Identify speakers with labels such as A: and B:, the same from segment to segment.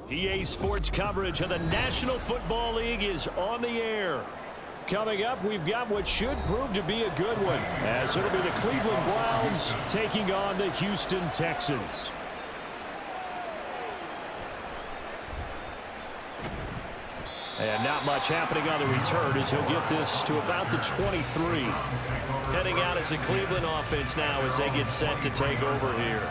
A: EA Sports coverage of the National Football League is on the air. Coming up, we've got what should prove to be a good one, as it'll be the Cleveland Browns taking on the Houston Texans. And not much happening on the return as he'll get this to about the 23. Heading out as the Cleveland offense now as they get set to take over here.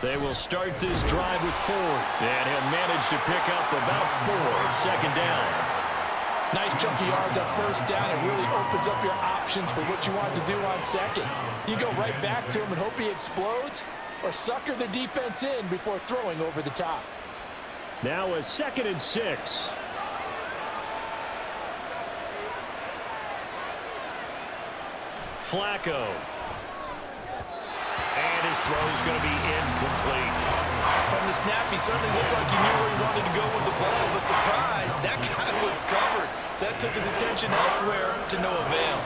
A: They will start this drive with 4. And he'll manage to pick up about 4 at second down.
B: Nice chunky yards on first down. It really opens up your options for what you want to do on second. You go right back to him and hope he explodes, or sucker the defense in before throwing over the top.
A: Now a 2nd and 6. Flacco. And his throw is going to be incomplete.
C: From the snap, he certainly looked like he knew where he wanted to go with the ball, but surprise, that guy was covered. So that took his attention elsewhere to no avail.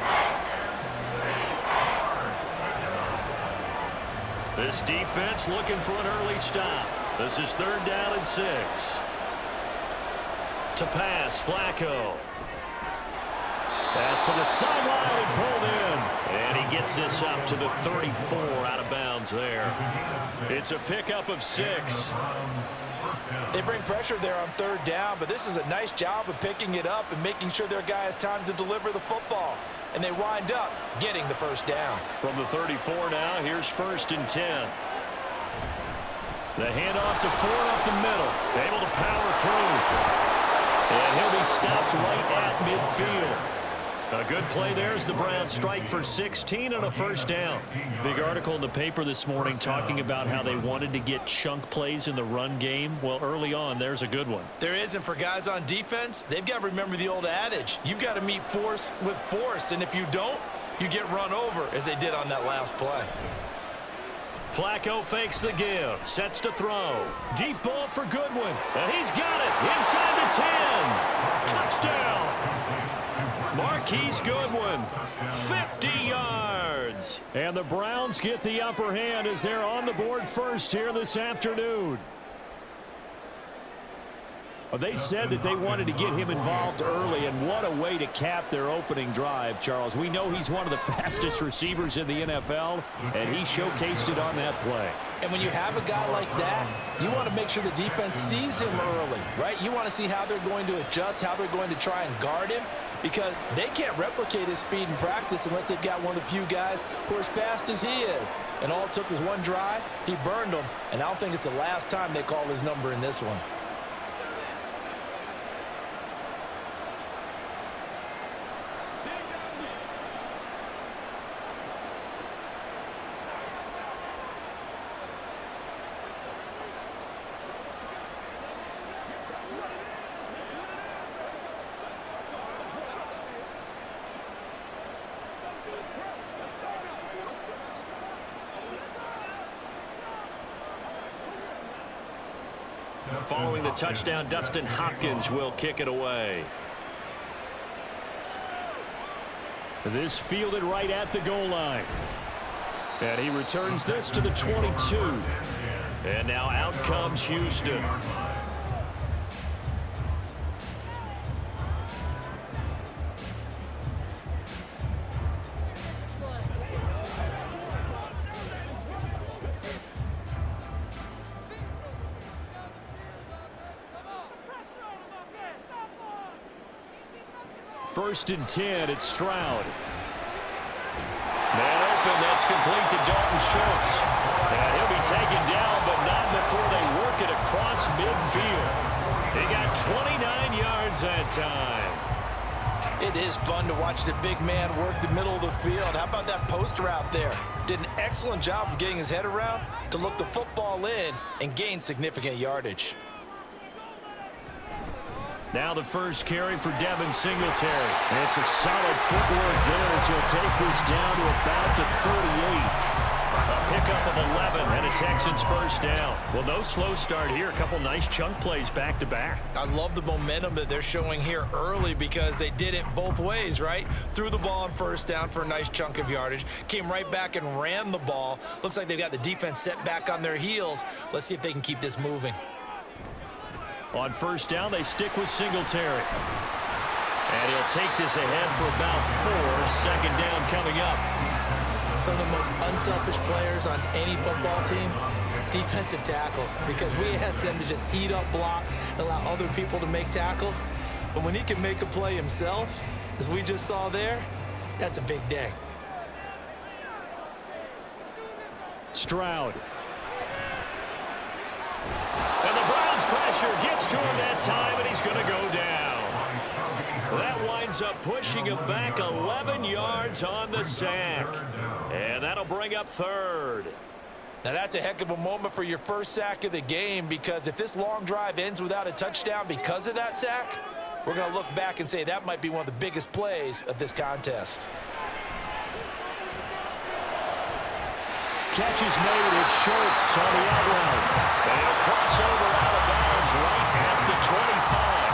A: This defense looking for an early stop. This is 3rd down and 6. To pass, Flacco. Pass to the sideline and pulled in. And he gets this up to the 34 out of bounds there. It's a pickup of 6.
B: They bring pressure there on 3rd down, but this is a nice job of picking it up and making sure their guy has time to deliver the football. And they wind up getting the 1st down.
A: From the 34 now, here's 1st and 10. The handoff to Ford up the middle. Able to power through. And he'll be stopped right at midfield. A good play there as the Browns strike for 16 on a 1st down. Big article in the paper this morning talking about how they wanted to get chunk plays in the run game. Well, early on, there's a good one.
C: There is, and for guys on defense, they've got to remember the old adage. You've got to meet force with force, and if you don't, you get run over, as they did on that last play.
A: Flacco fakes the give, sets to throw. Deep ball for Goodwin, and he's got it inside the 10. Touchdown! Marquise Goodwin, 50 yards. And the Browns get the upper hand as they're on the board first here this afternoon. Well, they said that they wanted to get him involved early, and what a way to cap their opening drive, Charles. We know he's one of the fastest receivers in the NFL, and he showcased it on that play.
B: And when you have a guy like that, you want to make sure the defense sees him early, right? You want to see how they're going to adjust, how they're going to try and guard him, because they can't replicate his speed in practice unless they've got one of the few guys who are as fast as he is. And all it took was one drive. He burned them, and I don't think it's the last time they call his number in this one.
A: Following the touchdown, Dustin Hopkins will kick it away. This fielded right at the goal line. And he returns this to the 22. And now out comes Houston. First and 10, it's Stroud. Man open, that's complete to Dalton Schultz. And he'll be taken down, but not before they work it across midfield. He got 29 yards that time.
B: It is fun to watch the big man work the middle of the field. How about that post route there? Did an excellent job of getting his head around to look the football in and gain significant yardage.
A: Now the first carry for Devin Singletary. It's a solid footwork there as he'll take this down to about the 38. A pickup of 11 and a Texans first down. Well, no slow start here. A couple nice chunk plays back-to-back.
C: I love the momentum that they're showing here early because they did it both ways, right? Threw the ball on first down for a nice chunk of yardage. Came right back and ran the ball. Looks like they've got the defense set back on their heels. Let's see if they can keep this moving.
A: On first down, they stick with Singletary. And he'll take this ahead for about 4. Second down coming up.
C: Some of the most unselfish players on any football team, defensive tackles, because we ask them to just eat up blocks and allow other people to make tackles. But when he can make a play himself, as we just saw there, that's a big day.
A: Stroud. And the Browns pressure gets to him that time, and he's going to go down. That winds up pushing him back 11 yards on the sack. And that'll bring up third.
B: Now that's a heck of a moment for your first sack of the game, because if this long drive ends without a touchdown because of that sack, we're going to look back and say that might be one of the biggest plays of this contest.
A: Catch is made. It's Schultz on the out route. And he'll cross over out of bounds right at the 25.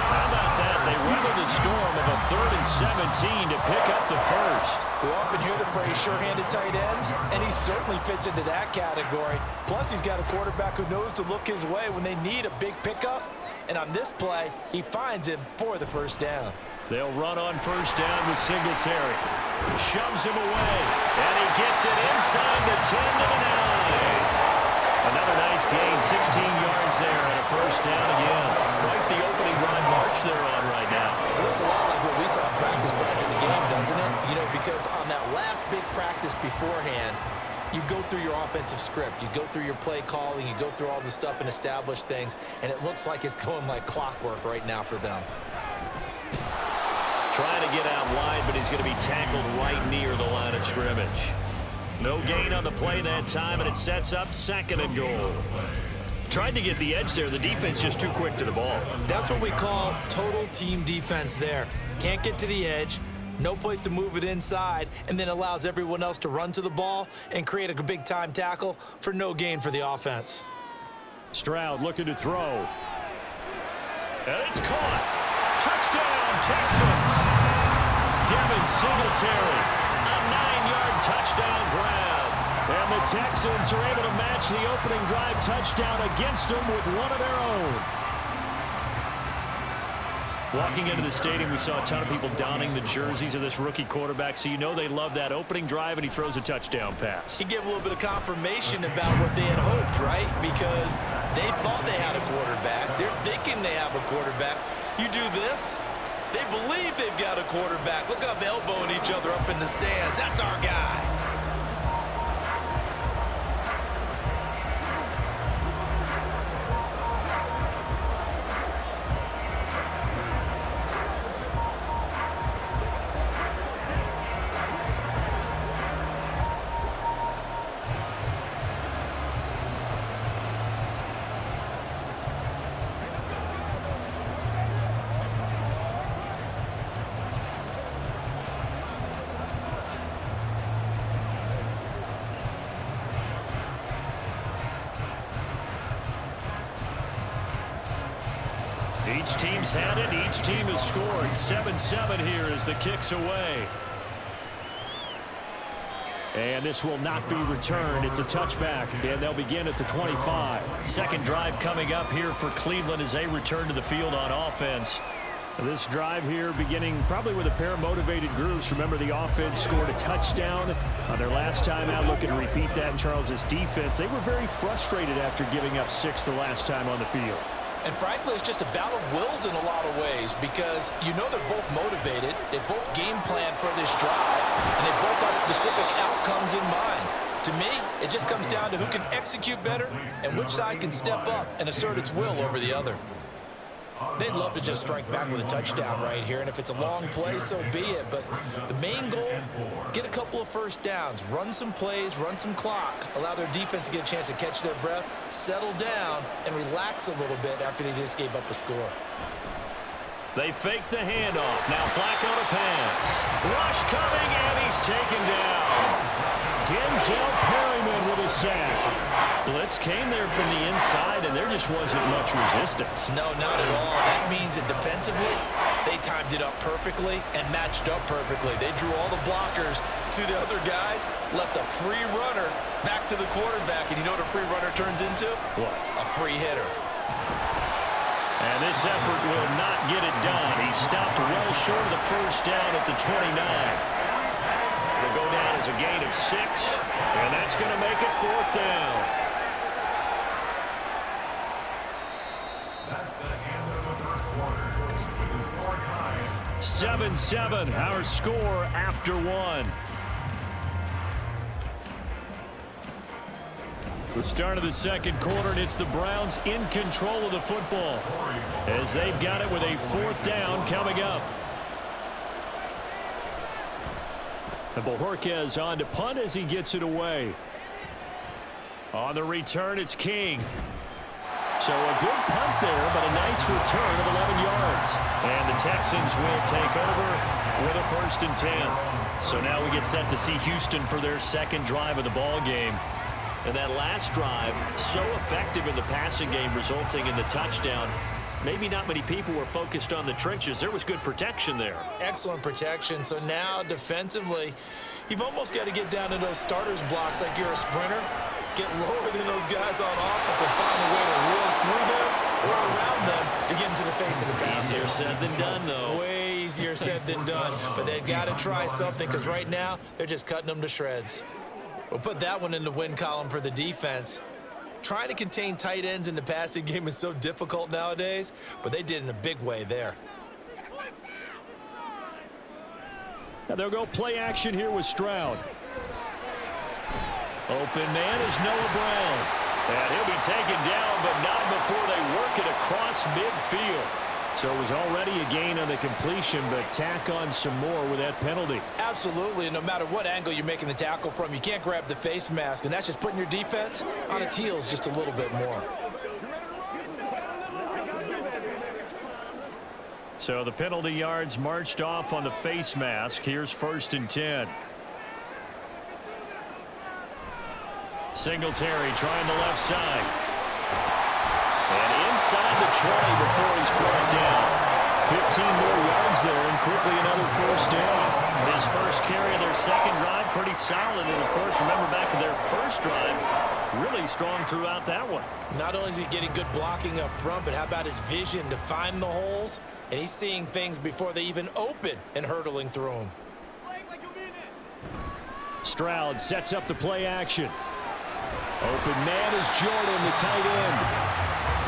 A: How about that? They weather the storm of a 3rd and 17 to pick up the first.
B: We often hear the phrase sure-handed tight ends, and he certainly fits into that category. Plus, he's got a quarterback who knows to look his way when they need a big pickup. And on this play, he finds him for the first down.
A: They'll run on first down with Singletary. Shoves him away, and he gets it inside the 10 to the 9. Another nice gain, 16 yards there, and a first down again. Quite the opening drive march they're on right now.
C: It looks a lot like what we saw in practice prior to the game, doesn't it? You know, because on that last big practice beforehand, you go through your offensive script. You go through your play calling. You go through all the stuff and establish things, and it looks like it's going like clockwork right now for them.
A: Trying to get out wide, but he's going to be tackled right near the line of scrimmage. No gain on the play that time, and it sets up 2nd and goal. Tried to get the edge there. The defense just too quick to the ball.
C: That's what we call total team defense there. Can't get to the edge, no place to move it inside, and then allows everyone else to run to the ball and create a big-time tackle for no gain for the offense.
A: Stroud looking to throw. And it's caught. Touchdown, Texans. Devin Singletary, a 9-yard touchdown grab. And the Texans are able to match the opening drive touchdown against them with one of their own. Walking into the stadium, we saw a ton of people donning the jerseys of this rookie quarterback, so you know they love that opening drive, and he throws a touchdown pass.
C: He gave a little bit of confirmation about what they had hoped, right? Because they thought they had a quarterback. They're thinking they have a quarterback. You do this, they believe they've got a quarterback. Look up, elbowing each other up in the stands. That's our guy.
A: Each team's had it. Each team has scored. 7-7 here as the kick's away. And this will not be returned. It's a touchback, and they'll begin at the 25. Second drive coming up here for Cleveland as they return to the field on offense. This drive here beginning probably with a pair of motivated groups. Remember, the offense scored a touchdown on their last time out. Looking to repeat that in Charles's defense. They were very frustrated after giving up 6 the last time on the field.
B: And frankly, it's just a battle of wills in a lot of ways, because you know they're both motivated, they both game plan for this drive, and they both have specific outcomes in mind. To me, it just comes down to who can execute better and which side can step up and assert its will over the other.
C: They'd love to just strike back with a touchdown right here, and if it's a long play, so be it. But the main goal, get a couple of first downs, run some plays, run some clock, allow their defense to get a chance to catch their breath, settle down, and relax a little bit after they just gave up a score.
A: They fake the handoff. Now Flacco to pass. Rush coming, and he's taken down. Denzel Perryman with a sack. Blitz came there from the inside, and there just wasn't much resistance.
C: No, not at all. That means that defensively, they timed it up perfectly and matched up perfectly. They drew all the blockers to the other guys, left a free runner back to the quarterback. And you know what a free runner turns into?
A: What?
C: A free hitter.
A: And this effort will not get it done. He stopped well short of the first down at the 29. It'll go down as a gain of 6, and that's going to make it 4th down. 7-7, our score after 1. The start of the second quarter, and it's the Browns in control of the football as they've got it with a 4th down coming up. And Bojorquez on to punt as he gets it away. On the return, it's King. So a good punt there, but a nice return of 11 yards. And the Texans will take over with a 1st and 10. So now we get set to see Houston for their second drive of the ball game. And that last drive, so effective in the passing game, resulting in the touchdown. Maybe not many people were focused on the trenches. There was good protection there.
C: Excellent protection. So now defensively, you've almost got to get down to those starters blocks like you're a sprinter. Get lower than those guys on offense and find a way to roll through them or around them to get into the face of the passer.
A: Easier said than done, though.
C: Way easier said than done. But they've got to try something because right now they're just cutting them to shreds. We'll put that one in the win column for the defense. Trying to contain tight ends in the passing game is so difficult nowadays, but they did in a big way there.
A: Now they'll go play action here with Stroud. Open man is Noah Brown. And he'll be taken down, but not before they work it across midfield. So it was already a gain on the completion, but tack on some more with that penalty.
B: Absolutely, and no matter what angle you're making the tackle from, you can't grab the face mask, and that's just putting your defense on its heels just a little bit more.
A: So the penalty yards marched off on the face mask. Here's 1st and 10. Singletary trying the left side. And inside the 20 before he's brought down. 15 more yards there and quickly another 1st down. His first carry of their second drive, pretty solid. And, of course, remember back to their first drive, really strong throughout that one.
C: Not only is he getting good blocking up front, but how about his vision to find the holes? And he's seeing things before they even open and hurtling through them.
A: Stroud sets up the play action. Open man is Jordan, the tight end.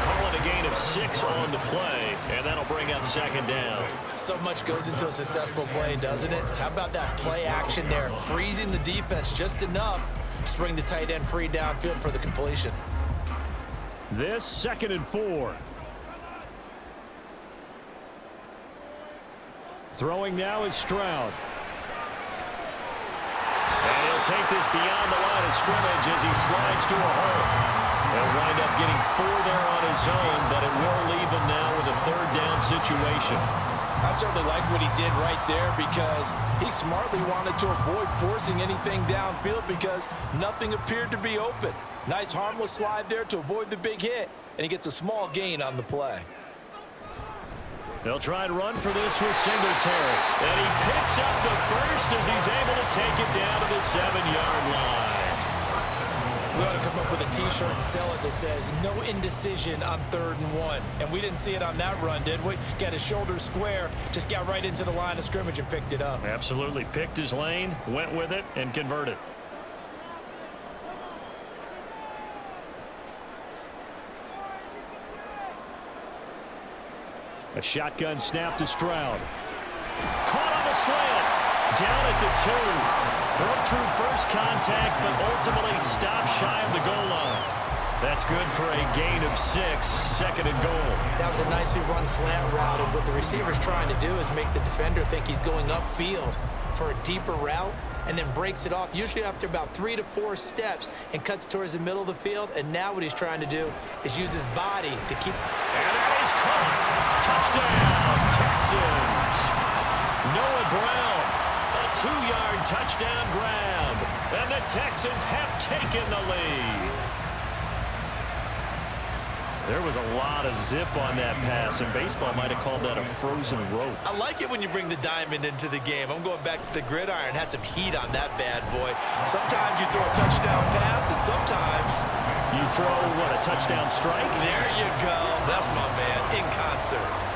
A: Call it a gain of 6 on the play, and that'll bring up 2nd down.
C: So much goes into a successful play, doesn't it? How about that play action there, freezing the defense just enough to bring the tight end free downfield for the completion.
A: This 2nd and 4. Throwing now is Stroud. And he'll take this beyond the line of scrimmage as he slides to a hole. He'll wind up getting 4 there on his own, but it will leave him now with a 3rd down situation.
B: I certainly like what he did right there because he smartly wanted to avoid forcing anything downfield because nothing appeared to be open. Nice harmless slide there to avoid the big hit, and he gets a small gain on the play.
A: They'll try and run for this with Singletary. And he picks up the first as he's able to take it down to the 7-yard line.
C: We ought to come up with a T-shirt and sell it that says, no indecision on 3rd and 1. And we didn't see it on that run, did we? Got his shoulders square, just got right into the line of scrimmage and picked it up.
A: Absolutely. Picked his lane, went with it, and converted. A shotgun snap to Stroud. Caught on the slant. Down at the 2. Broke through first contact, but ultimately stopped shy of the goal line. That's good for a gain of 6, 2nd and goal.
C: That was a nicely run slant route, and what the receiver's trying to do is make the defender think he's going upfield for a deeper route, and then breaks it off, usually after about 3 to 4 steps, and cuts towards the middle of the field. And now what he's trying to do is use his body to keep...
A: And that is caught. Touchdown, Texans. Noah Brown, a 2-yard touchdown grab. And the Texans have taken the lead. There was a lot of zip on that pass, and baseball might have called that a frozen rope.
C: I like it when you bring the diamond into the game. I'm going back to the gridiron. Had some heat on that bad boy. Sometimes you throw a touchdown pass, and sometimes
A: you throw, what, a touchdown strike?
C: There you go. That's my man, in concert.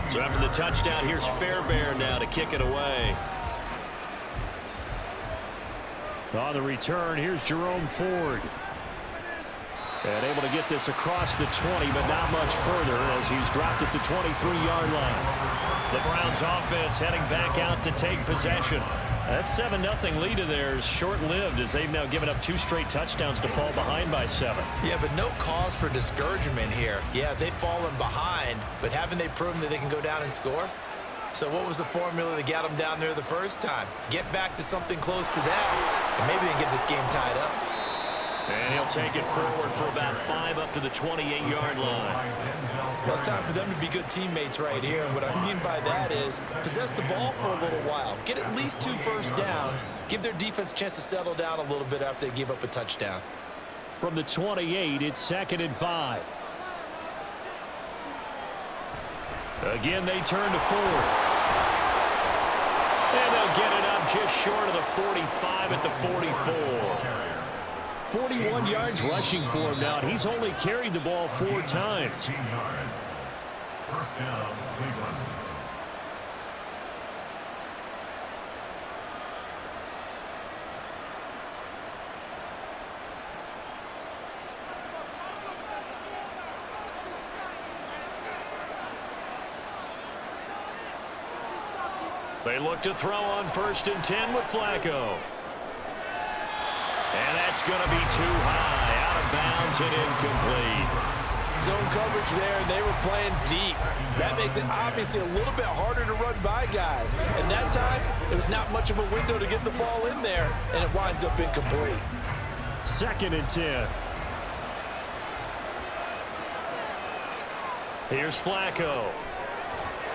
A: So after the touchdown, here's Fairbairn now to kick it away. On the return, here's Jerome Ford. And able to get this across the 20, but not much further as he's dropped at the 23-yard line. The Browns offense heading back out to take possession. That 7-0 lead of theirs short-lived as they've now given up 2 straight touchdowns to fall behind by 7.
C: Yeah, but no cause for discouragement here. Yeah, they've fallen behind, but haven't they proven that they can go down and score? So what was the formula that got them down there the first time? Get back to something close to that, and maybe they can get this game tied up.
A: And he'll take it forward for about 5 up to the 28-yard line.
C: Well, it's time for them to be good teammates right here. And what I mean by that is possess the ball for a little while. Get at least 2 first downs. Give their defense a chance to settle down a little bit after they give up a touchdown.
A: From the 28, it's 2nd and 5. Again, they turn to Ford. And they'll get it up just short of the 45 at the 44. 41 yards rushing for him now. He's only carried the ball 4 times.
D: First down, Cleveland.
A: They look to throw on 1st and 10 with Flacco. And that's going to be too high, out of bounds and incomplete.
B: Zone coverage there, and they were playing deep. That makes it obviously a little bit harder to run by guys. And that time, it was not much of a window to get the ball in there, and it winds up incomplete.
A: 2nd and 10. Here's Flacco.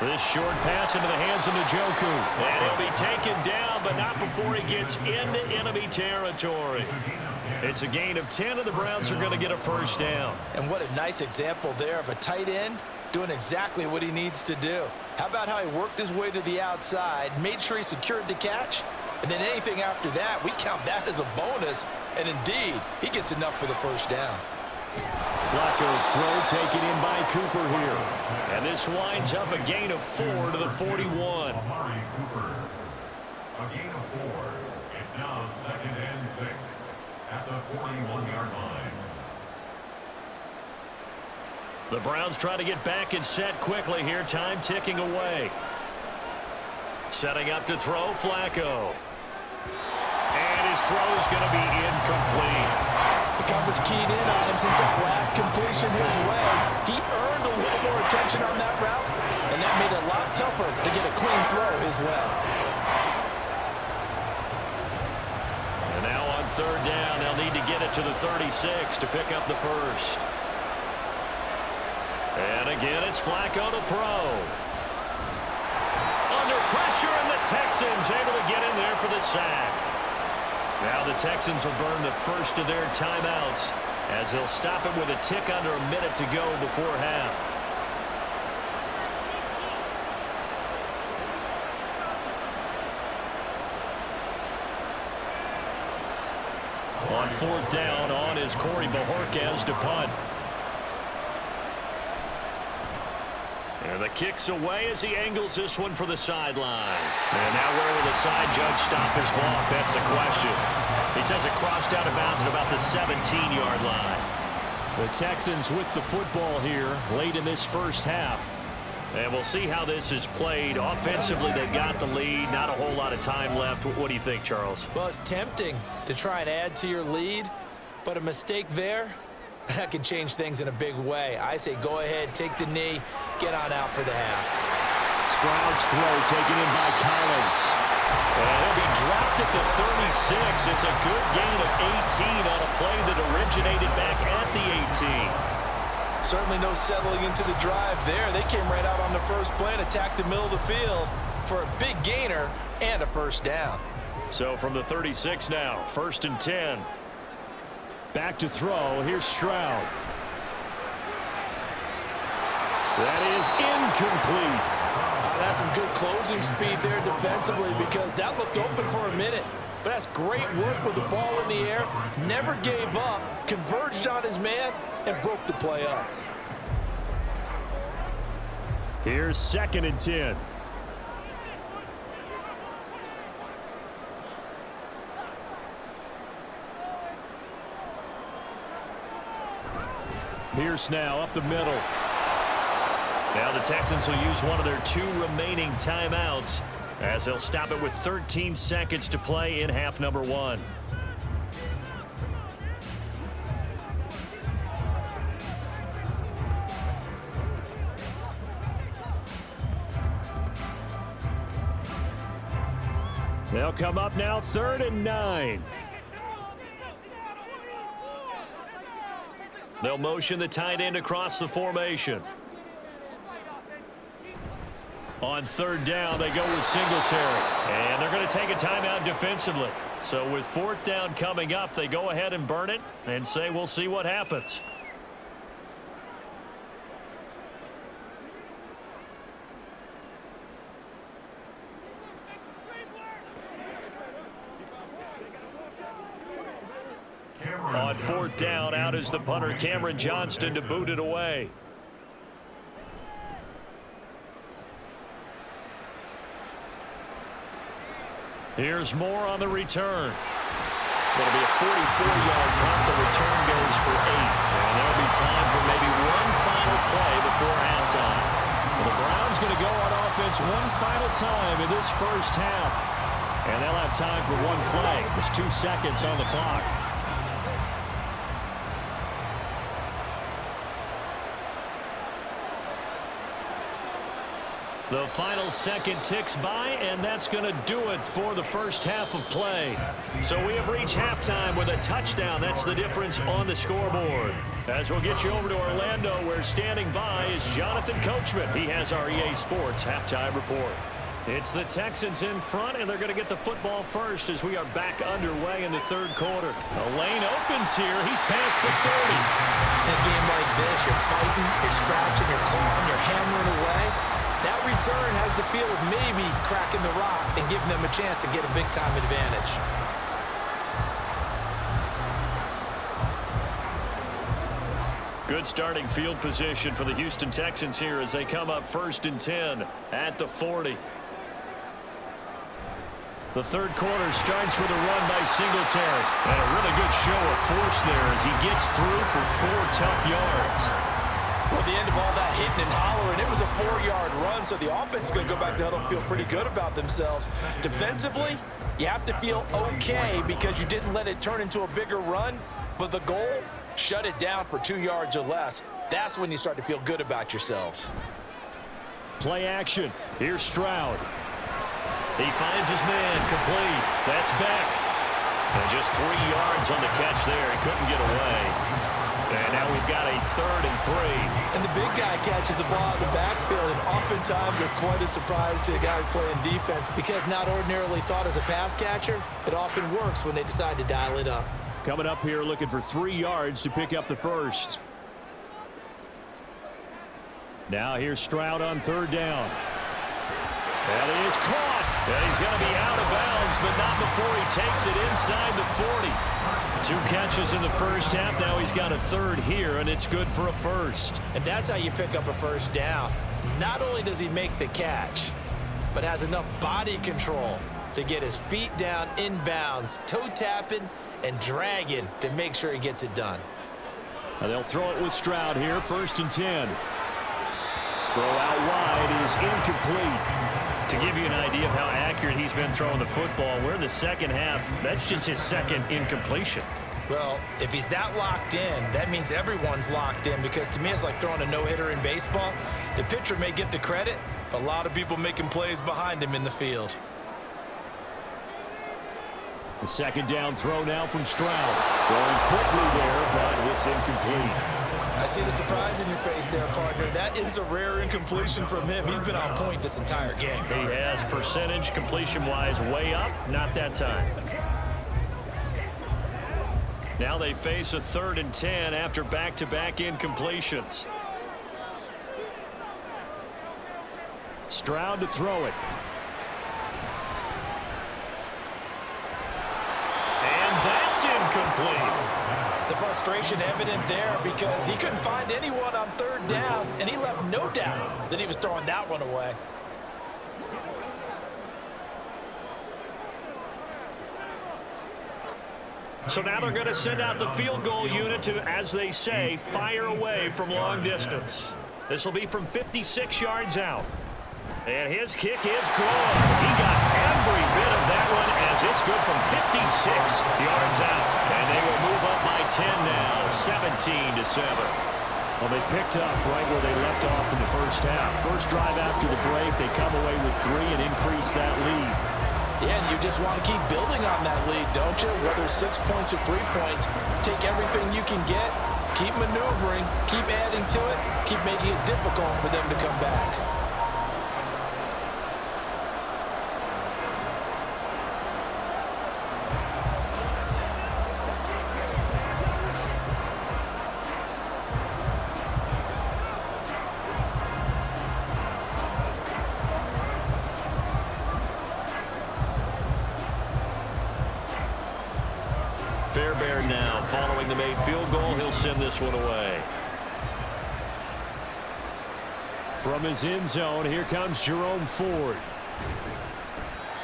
A: This short pass into the hands of Njoku. And he'll be taken down, but not before he gets into enemy territory. It's a gain of 10, and the Browns are going to get a first down.
B: And what a nice example there of a tight end doing exactly what he needs to do. How about how he worked his way to the outside, made sure he secured the catch, and then anything after that, we count that as a bonus. And indeed, he gets enough for the first down.
A: Flacco's throw taken in by Cooper here. And this winds up a gain of 4 to the 41.
D: Amari Cooper. A gain of 4. It's now 2nd and 6 at the 41-yard line.
A: The Browns try to get back and set quickly here. Time ticking away. Setting up to throw, Flacco. And his throw is going to be incomplete.
B: The coverage keyed in on him since that last completion his way. He earned a little more attention on that route, and that made it a lot tougher to get a clean throw his way.
A: And now on 3rd down, they'll need to get it to the 36 to pick up the first. And again, it's Flacco to throw. Under pressure, and the Texans able to get in there for the sack. Now the Texans will burn the first of their timeouts as they'll stop it with a tick under a minute to go before half. On 4th down, on is Corey Bojorquez to punt. And the kick's away as he angles this one for the sideline. And now where will the side judge stop his walk? That's the question. He says it crossed out of bounds at about the 17-yard line. The Texans with the football here late in this first half. And we'll see how this is played. Offensively, they got the lead. Not a whole lot of time left. What do you think, Charles?
C: Well, it's tempting to try and add to your lead, but a mistake there, that can change things in a big way. I say go ahead, take the knee, get on out for the half.
A: Stroud's throw taken in by Collins. And he'll be dropped at the 36. It's a good gain of 18 on a play that originated back at the 18.
B: Certainly no settling into the drive there. They came right out on the first play and attacked the middle of the field for a big gainer and a first down.
A: So from the 36 now, 1st and 10. Back to throw. Here's Stroud. That is incomplete.
B: That's some good closing speed there defensively because that looked open for a minute. But that's great work with the ball in the air. Never gave up, converged on his man, and broke the play up.
A: Here's 2nd and 10. Pierce now up the middle. Now the Texans will use one of their 2 remaining timeouts as they'll stop it with 13 seconds to play in half number 1. They'll come up now 3rd and 9. They'll motion the tight end across the formation. On 3rd down, they go with Singletary. And they're going to take a timeout defensively. So with 4th down coming up, they go ahead and burn it and say we'll see what happens. On 4th down, out is the punter, Cameron Johnston, to boot it away. Here's Moore on the return. It'll be a 44-yard punt. The return goes for 8. And there'll be time for maybe one final play before halftime. Well, the Browns going to go on offense one final time in this first half. And they'll have time for one play. There's 2 seconds on the clock. The final second ticks by, and that's going to do it for the first half of play. So we have reached halftime with a touchdown. That's the difference on the scoreboard. As we'll get you over to Orlando, where standing by is Jonathan Coachman. He has our EA Sports halftime report. It's the Texans in front, and they're going to get the football first as we are back underway in the 3rd quarter. A lane opens here. He's past the 30.
C: In a game like this, you're fighting, you're scratching, you're clawing, you're hammering away. That return has the feel of maybe cracking the rock and giving them a chance to get a big-time advantage.
A: Good starting field position for the Houston Texans here as they come up 1st and 10 at the 40. The 3rd quarter starts with a run by Singletary. And a really good show of force there as he gets through for 4 tough yards.
B: Well, at the end of all that hitting and hollering, it was a 4-yard run, so the offense is going to go back to huddle and feel pretty good about themselves. Defensively, you have to feel okay because you didn't let it turn into a bigger run, but the goal, shut it down for 2 yards or less. That's when you start to feel good about yourselves.
A: Play action. Here's Stroud. He finds his man complete. That's Beck. And just 3 yards on the catch there. He couldn't get away. And now we've got a 3rd and 3.
C: And the big guy catches the ball in the backfield, and oftentimes it's quite a surprise to the guys playing defense because not ordinarily thought as a pass catcher, it often works when they decide to dial it up.
A: Coming up here looking for 3 yards to pick up the first. Now here's Stroud on 3rd down. And he is caught. And he's going to be out of bounds, but not before he takes it inside the 40. 2 catches in the first half. Now he's got a 3rd here, and it's good for a first.
C: And that's how you pick up a first down. Not only does he make the catch, but has enough body control to get his feet down inbounds, toe tapping and dragging to make sure he gets it done.
A: And they'll throw it with Stroud here, 1st and 10. Throw out wide is incomplete. To give you an idea of how accurate he's been throwing the football, we're in the second half. That's just his second incompletion.
C: Well, if he's that locked in, that means everyone's locked in, because to me it's like throwing a no-hitter in baseball. The pitcher may get the credit, but a lot of people making plays behind him in the field.
A: The 2nd down throw now from Stroud. Throwing quickly there, but it's incomplete.
C: I see the surprise in your face there, partner. That is a rare incompletion from him. He's been on point this entire game.
A: He has percentage completion-wise way up, not that time. Now they face a 3rd and 10 after back-to-back incompletions. Stroud to throw it. And that's incomplete.
B: The frustration evident there because he couldn't find anyone on 3rd down, and he left no doubt that he was throwing that one away.
A: So now they're going to send out the field goal unit to, as they say, fire away from long distance. This will be from 56 yards out. And his kick is good. He got every bit of that one as it's good from 56 yards out. And they will move up by 10 now, 17-7. Well, they picked up right where they left off in the first half. First drive after the break, they come away with 3 and increase that lead.
B: Yeah, and you just want to keep building on that lead, don't you? Whether it's 6 points or 3 points, take everything you can get, keep maneuvering, keep adding to it, keep making it difficult for them to come back.
A: Fairbairn now following the made field goal. He'll send this one away. From his end zone, here comes Jerome Ford.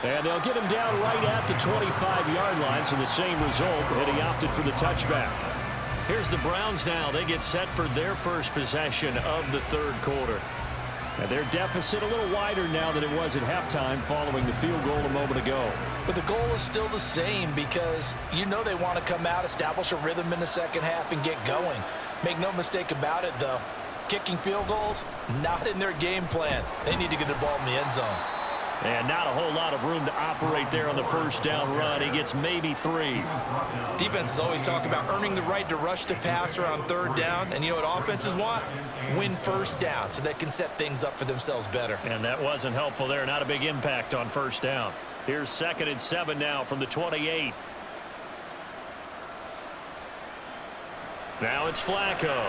A: And they'll get him down right at the 25-yard line, so the same result, and he opted for the touchback. Here's the Browns now. They get set for their first possession of the 3rd quarter. And their deficit a little wider now than it was at halftime following the field goal a moment ago.
B: But the goal is still the same because you know they want to come out, establish a rhythm in the second half, and get going. Make no mistake about it, though. Kicking field goals, not in their game plan. They need to get the ball in the end zone.
A: And not a whole lot of room to operate there on the first down run. He gets maybe 3.
C: Defenses always talk about earning the right to rush the passer on 3rd down. And you know what offenses want? Win 1st down so they can set things up for themselves better.
A: And that wasn't helpful there. Not a big impact on 1st down. Here's 2nd and 7 now from the 28. Now it's Flacco.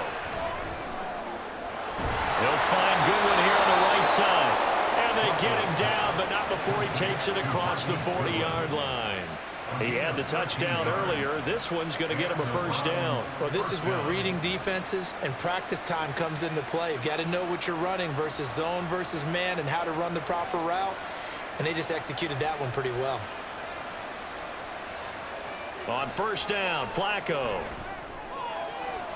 A: He'll find Goodwin here on the right side. And they get him down, but not before he takes it across the 40-yard line. He had the touchdown earlier. This one's going to get him a 1st down.
C: Well, this is where reading defenses and practice time comes into play. You've got to know what you're running versus zone versus man and how to run the proper route. And they just executed that one pretty well.
A: On 1st down, Flacco.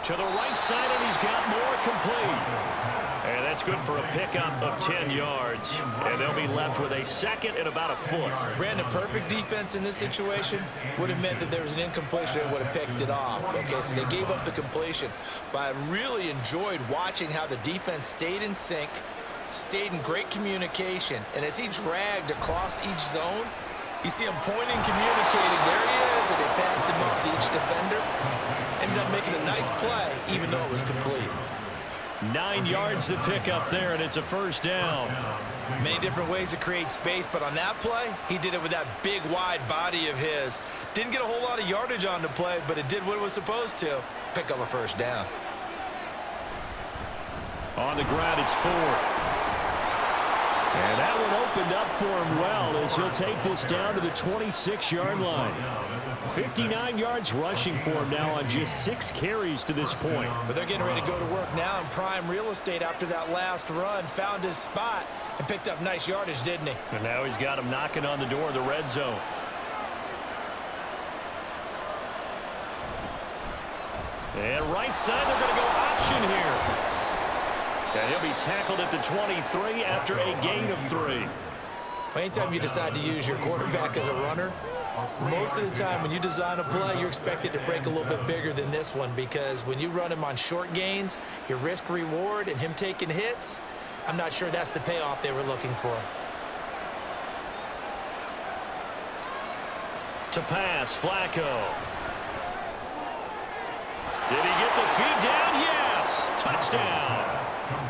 A: To the right side, and he's got more complete. And that's good for a pickup of 10 yards. And they'll be left with a 2nd and about a foot.
C: Brandon, perfect defense in this situation would have meant that there was an incompletion and would have picked it off. Okay, so they gave up the completion. But I really enjoyed watching how the defense stayed in sync, stayed in great communication. And as he dragged across each zone, you see him pointing, communicating. There he is, and they passed him off to each defender. Ended up making a nice play, even though it was complete.
A: 9 yards to pick up there, and it's a 1st down.
C: Many different ways to create space, but on that play, he did it with that big, wide body of his. Didn't get a whole lot of yardage on the play, but it did what it was supposed to. Pick up a 1st down.
A: On the ground, it's Ford. And that one opened up for him well as he'll take this down to the 26-yard line. 59 yards rushing for him now on just 6 carries to this point.
C: But they're getting ready to go to work now in prime real estate after that last run. Found his spot and picked up nice yardage, didn't he?
A: And now he's got him knocking on the door of the red zone. And right side, they're going to go option here. And he'll be tackled at the 23 after a gain of 3.
C: Anytime you decide to use your quarterback as a runner, most of the time when you design a play, you're expected to break a little bit bigger than this one, because when you run him on short gains, your risk-reward and him taking hits, I'm not sure that's the payoff they were looking for.
A: To pass, Flacco. Did he get the feed down? Yes! Touchdown!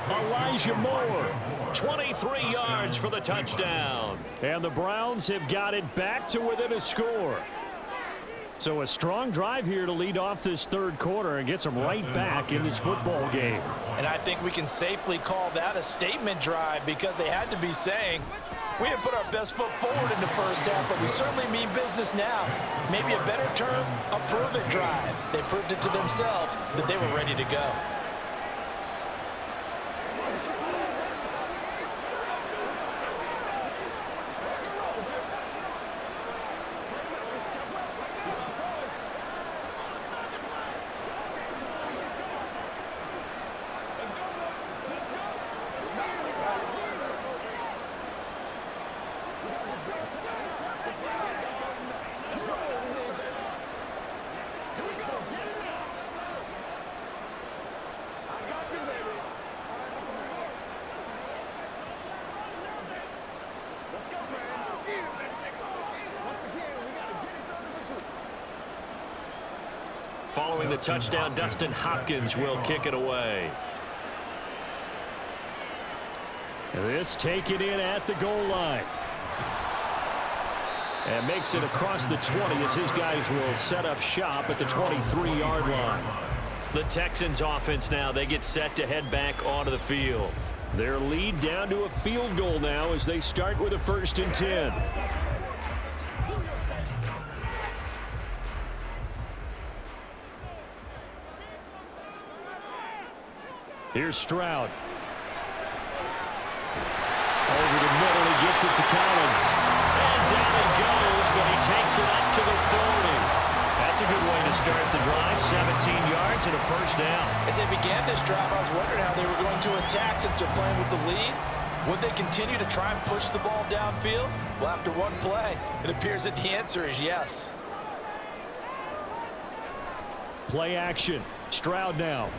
A: Elijah Moore, 23 yards for the touchdown. And the Browns have got it back to within a score. So a strong drive here to lead off this third quarter and gets them right back in this football game.
B: And I think we can safely call that a statement drive, because they had to be saying, we didn't put our best foot forward in the first half, but we certainly mean business now. Maybe a better term, a prove-it drive. They proved it to themselves that they were ready to go.
A: Following the touchdown, Dustin Hopkins will kick it away. This taken in at the goal line. And makes it across the 20 as his guys will set up shop at the 23-yard line. The Texans offense now, they get set to head back onto the field. Their lead down to a field goal now as they start with a 1st and 10. Here's Stroud. Over the middle, he gets it to Collins. And down he goes, but he takes it up to the 40. That's a good way to start the drive. 17 yards and a 1st down.
B: As they began this drive, I was wondering how they were going to attack since they're playing with the lead. Would they continue to try and push the ball downfield? Well, after one play, it appears that the answer is yes.
A: Play action. Stroud now.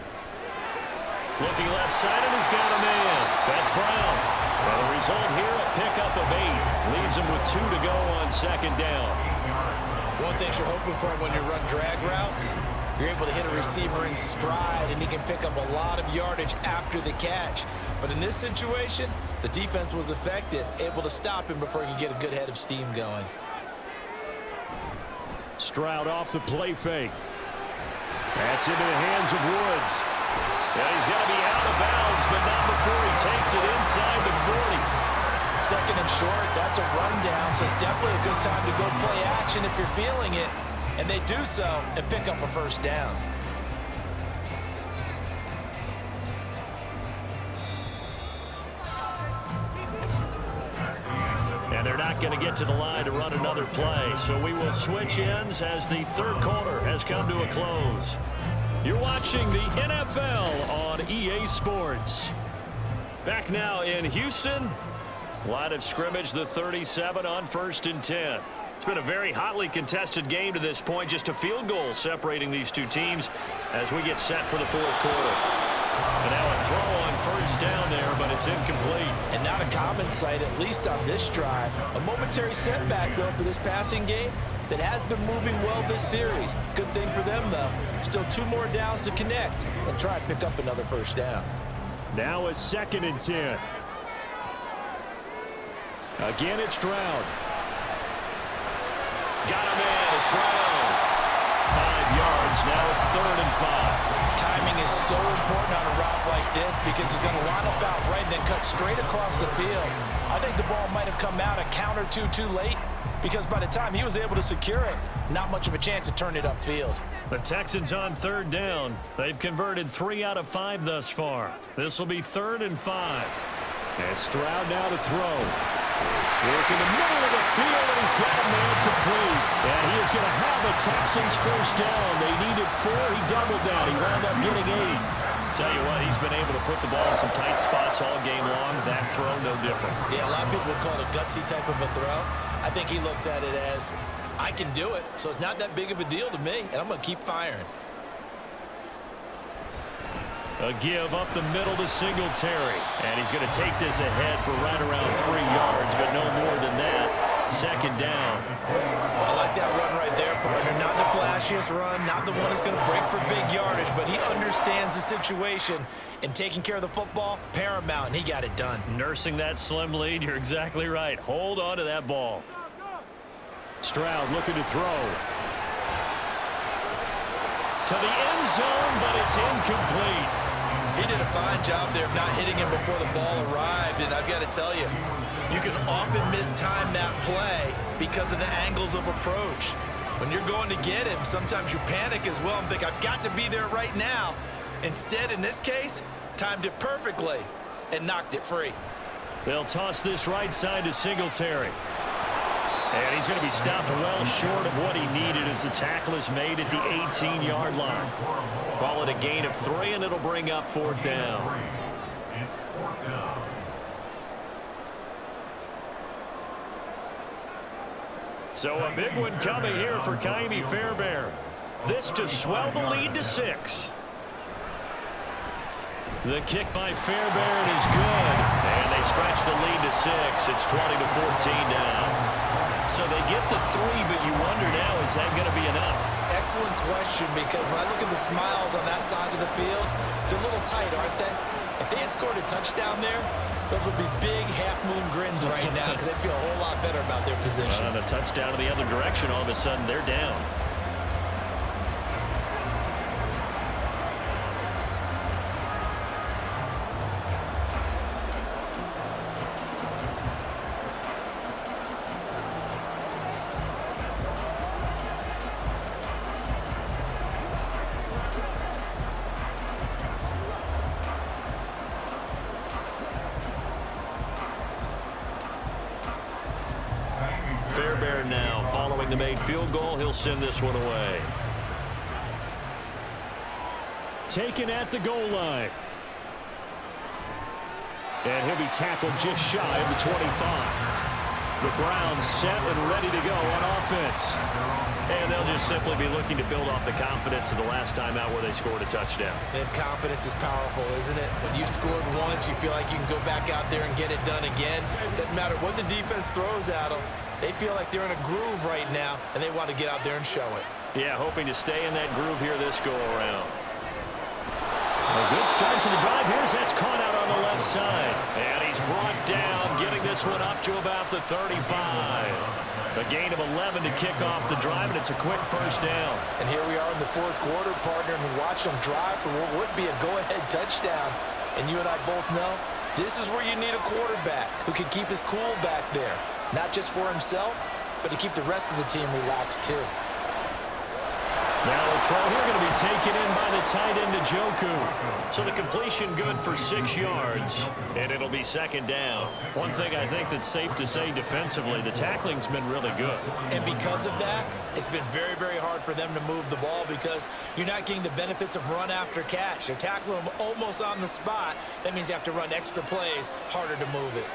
A: Looking left side, and he's got a man. That's Brown. Well, the result here, a pickup of 8. Leaves him with 2 to go on 2nd down.
C: One thing you're hoping for when you run drag routes, you're able to hit a receiver in stride, and he can pick up a lot of yardage after the catch. But in this situation, the defense was effective, able to stop him before he could get a good head of steam going.
A: Stroud off the play fake. That's into the hands of Woods. Yeah, he's going to be out of bounds, but not before he takes it inside the 40.
B: 2nd and short, that's a rundown, so it's definitely a good time to go play action if you're feeling it. And they do so and pick up a 1st down.
A: And they're not going to get to the line to run another play, so we will switch ends as the third quarter has come to a close. You're watching the NFL on EA Sports. Back now in Houston. Line of scrimmage, the 37 on 1st and 10. It's been a very hotly contested game to this point. Just a field goal separating these two teams as we get set for the 4th quarter. And now a throw on 1st down there, but it's incomplete.
B: And not a common sight, at least on this drive. A momentary setback, though, for this passing game that has been moving well this series. Good thing for them, though. Still 2 more downs to connect and try and pick up another 1st down.
A: Now a 2nd and 10. Again, it's Stroud. Got him in. It's Brown. 5 yards. Now it's 3rd and 5.
B: Timing is so important on a route like this because he's going to line up out right and then cut straight across the field. I think the ball might have come out a count or two too late, because by the time he was able to secure it, not much of a chance to turn it upfield.
A: The Texans on 3rd down. They've converted 3 out of 5 thus far. This will be 3rd and 5. And Stroud now to throw. Working the middle of the field, and he's got a man complete. And he is going to have a Texans first down. They needed 4. He doubled that. He wound up getting 8. Tell you what, he's been able to put the ball in some tight spots all game long. That throw, no different.
C: Yeah, a lot of people would call it a gutsy type of a throw. I think he looks at it as, I can do it, so it's not that big of a deal to me, and I'm going to keep firing.
A: A give up the middle to Singletary. And he's going to take this ahead for right around 3 yards, but no more than that. Second down.
C: I like that run right there, partner. Not the flashiest run, not the one that's going to break for big yardage, but he understands the situation, and taking care of the football, paramount, and he got it done.
A: Nursing that slim lead, you're exactly right. Hold on to that ball. Stroud looking to throw. To the end zone, but it's incomplete.
C: He did a fine job there of not hitting him before the ball arrived, and I've got to tell you, you can often mistime that play because of the angles of approach. When you're going to get him, sometimes you panic as well and think, I've got to be there right now. Instead, in this case, timed it perfectly and knocked it free.
A: They'll toss this right side to Singletary. And he's going to be stopped well short of what he needed as the tackle is made at the 18-yard line. Call it a gain of 3, and it'll bring up 4th down.
D: It's 4th down.
A: So a big one coming here for Ka'imi Fairbairn. This to swell the lead to 6. The kick by Fairbairn is good. And they stretch the lead to 6. It's 20-14 now. So they get the 3, but you wonder now, is that going to be enough?
C: Excellent question, because when I look at the smiles on that side of the field, they're a little tight, aren't they? If they had scored a touchdown there, those would be big half-moon grins right now because they'd feel a whole lot better about their position.
A: And a touchdown in the other direction, all of a sudden they're down. Fairbairn now following the made field goal. He'll send this one away. Taken at the goal line. And he'll be tackled just shy of the 25. The Browns set and ready to go on offense. And they'll just simply be looking to build off the confidence of the last time out where they scored a touchdown.
C: And confidence is powerful, isn't it? When you've scored once, you feel like you can go back out there and get it done again. Doesn't matter what the defense throws at them. They feel like they're in a groove right now, and they want to get out there and show it.
A: Yeah, hoping to stay in that groove here this go-around. A good start to the drive. That's caught out on the left side. And he's brought down, getting this one up to about the 35. A gain of 11 to kick off the drive, and it's a quick first down.
B: And here we are in the 4th quarter, partner, and we watch them drive for what would be a go-ahead touchdown. And you and I both know this is where you need a quarterback who can keep his cool back there. Not just for himself, but to keep the rest of the team relaxed too.
A: Now a throw here going to be taken in by the tight end Njoku. So the completion good for 6 yards, and it'll be second down. One thing I think that's safe to say defensively, the tackling's been really good.
C: And because of that, it's been very, very hard for them to move the ball because you're not getting the benefits of run after catch. They're tackling them almost on the spot. That means you have to run extra plays, harder to move it.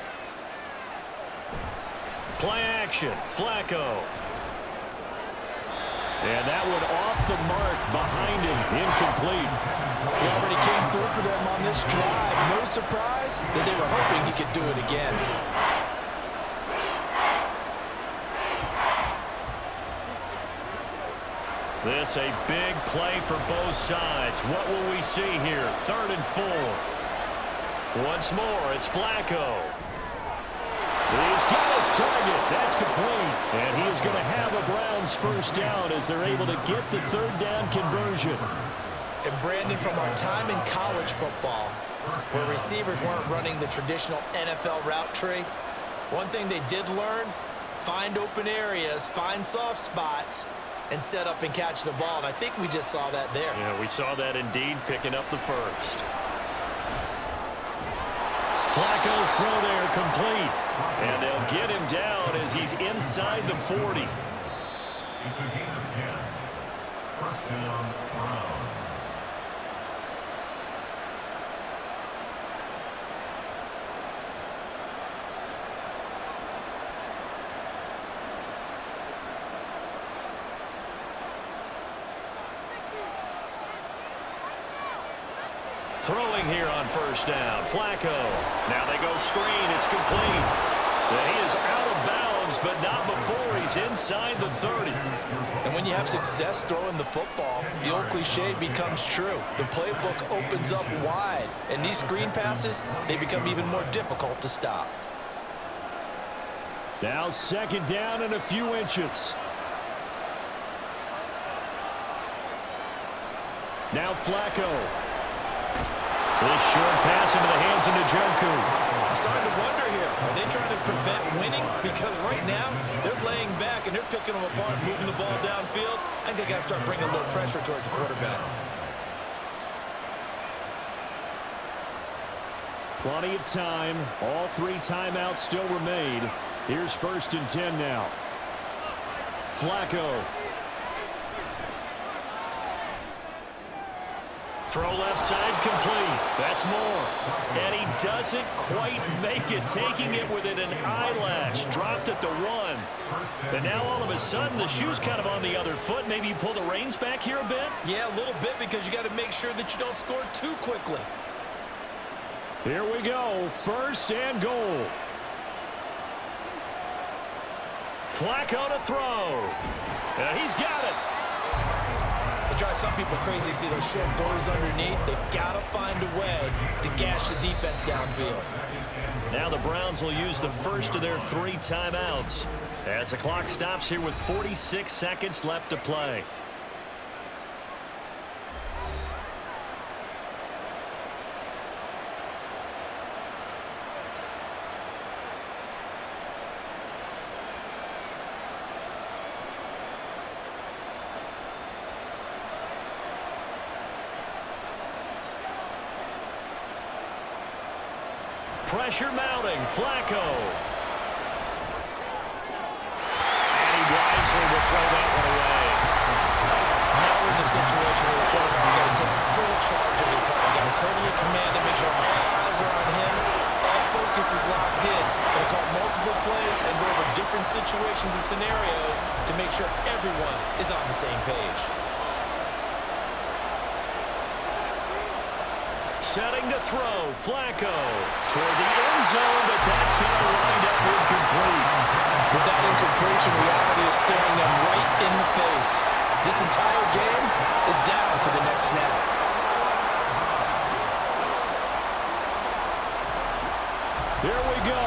A: Play action, Flacco. And that one off the mark behind him, incomplete.
B: He already came through for them on this drive. No surprise that they were hoping he could do it again.
A: This a big play for both sides. What will we see here? 3rd and 4. Once more, it's Flacco. He's got his target. That's complete. And he is going to have a Browns first down as they're able to get the 3rd down conversion.
C: And Brandon, from our time in college football, where receivers weren't running the traditional NFL route tree, one thing they did learn, find open areas, find soft spots, and set up and catch the ball. And I think we just saw that there.
A: Yeah, we saw that indeed, picking up the first. Flacco's throw there complete. And they'll get him down as he's inside the 40.
D: It's a gain of 10. First down, Browns.
A: Throwing here on first down. Flacco. Now they go screen. It's complete. And he is out of bounds, but not before he's inside the 30.
B: And when you have success throwing the football, the old cliche becomes true. The playbook opens up wide. And these screen passes, they become even more difficult to stop.
A: Now second down and a few inches. Now Flacco. This short pass into the hands of Njoku.
C: I'm starting to wonder here, are they trying to prevent winning? Because right now, they're laying back and they're picking them apart, moving the ball downfield. I think they got to start bringing a little pressure towards the quarterback.
A: Plenty of time. All 3 timeouts still remain. Here's first and 10 now. Flacco. Throw left side complete. That's more. And he doesn't quite make it, taking it within an eyelash. Dropped at the 1. And now all of a sudden the shoe's kind of on the other foot. Maybe you pull the reins back here a bit?
C: Yeah, a little bit, because you got to make sure that you don't score too quickly.
A: Here we go. First and goal. Flacco to throw. And he's got it.
C: It drives some people crazy to see those short throws underneath. They've got to find a way to gash the defense downfield.
A: Now the Browns will use the first of their 3 timeouts as the clock stops here with 46 seconds left to play. Pressure mounting. Flacco. And he wisely will throw that one away.
C: Now we're in the situation where the quarterback's got to take full charge of his head. Got to totally command and make sure all eyes are on him. All focus is locked in. Going to call multiple plays and go over different situations and scenarios to make sure everyone is on the same page.
A: Setting to throw. Flacco toward the end zone, but that's going to wind up incomplete.
B: With that incompletion, reality is staring them right in the face. This entire game is down to the next snap.
A: There we go.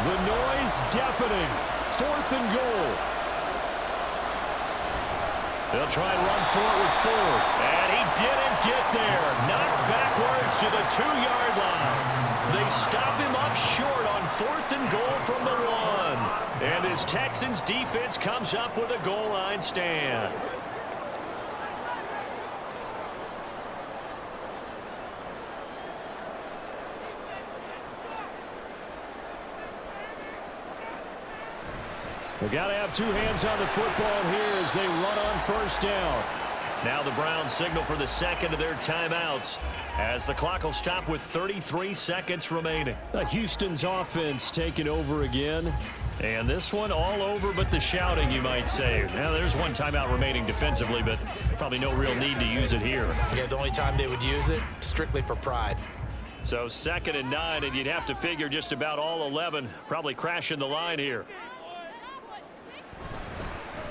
A: The noise deafening. 4th and goal. They'll try and run for it with Ford. And he didn't get there. Knocked backwards to the 2-yard line. They stop him up short on 4th and goal from the 1. And this Texans defense comes up with a goal line stand. They got to have 2 hands on the football here as they run on first down. Now the Browns signal for the second of their timeouts as the clock will stop with 33 seconds remaining. Houston's offense taking over again. And this one all over but the shouting, you might say. Now there's 1 timeout remaining defensively, but probably no real need to use it here.
C: Yeah, the only time they would use it, strictly for pride.
A: So 2nd and 9, and you'd have to figure just about all 11 probably crashing the line here.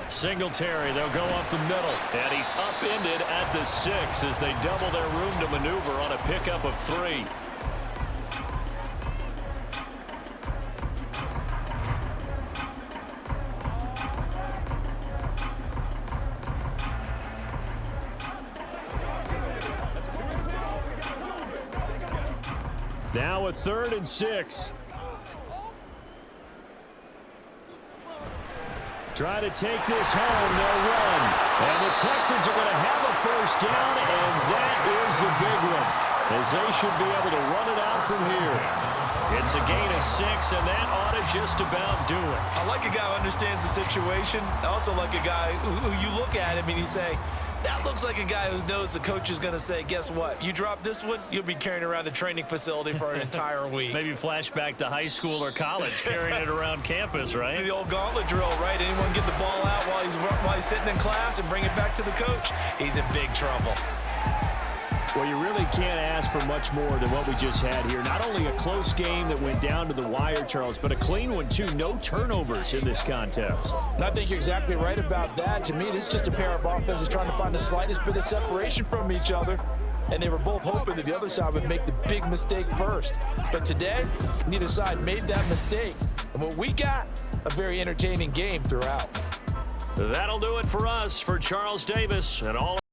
A: Singletary, they'll go up the middle. And he's upended at the 6 as they double their room to maneuver on a pickup of 3. Now a 3rd and 6. Try to take this home, they'll run. And the Texans are going to have a first down, and that is the big one. as they should be able to run it out from here. It's a gain of 6, and that ought to just about do it.
C: I like a guy who understands the situation. I also like a guy who you look at him and you say, that looks like a guy who knows the coach is going to say, guess what? You drop this one, you'll be carrying around the training facility for an entire week.
A: Maybe flashback to high school or college, carrying it around campus, right?
C: The old gauntlet drill, right? Anyone get the ball out while he's sitting in class and bring it back to the coach? He's in big trouble.
A: Well, you really can't ask for much more than what we just had here. Not only a close game that went down to the wire, Charles, but a clean one, too. No turnovers in this contest.
B: And I think you're exactly right about that. To me, this is just a pair of offenses trying to find the slightest bit of separation from each other. And they were both hoping that the other side would make the big mistake first. But today, neither side made that mistake. And what we got, a very entertaining game throughout.
A: That'll do it for us. For Charles Davis and all